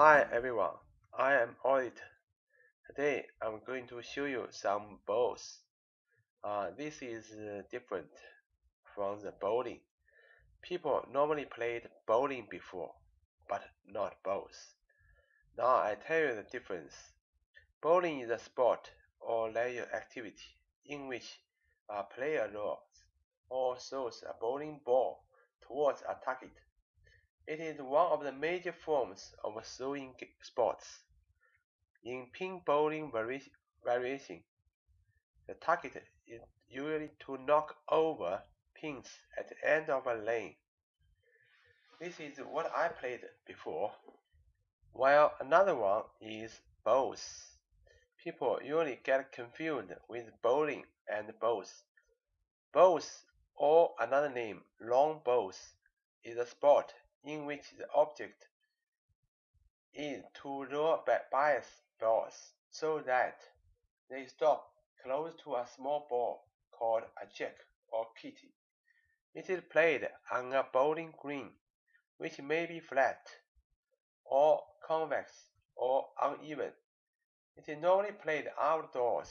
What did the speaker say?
Hi everyone, I am Audit. Today I'm going to show you some balls. This is different from the bowling. People normally played bowling before, but not balls. Now I tell you the difference. Bowling is a sport or leisure activity in which a player rolls or throws a bowling ball towards a target. It is one of the major forms of throwing sports. In pin bowling variation, the target is usually to knock over pins at the end of a lane. This is what I played before. While another one is bowls. People usually get confused with bowling and bowls. Bowls, or another name, long bowls, is a sport in which the object is to roll bias balls so that they stop close to a small ball called a jack or kitty. It is played on a bowling green, which may be flat, or convex, or uneven. It is normally played outdoors.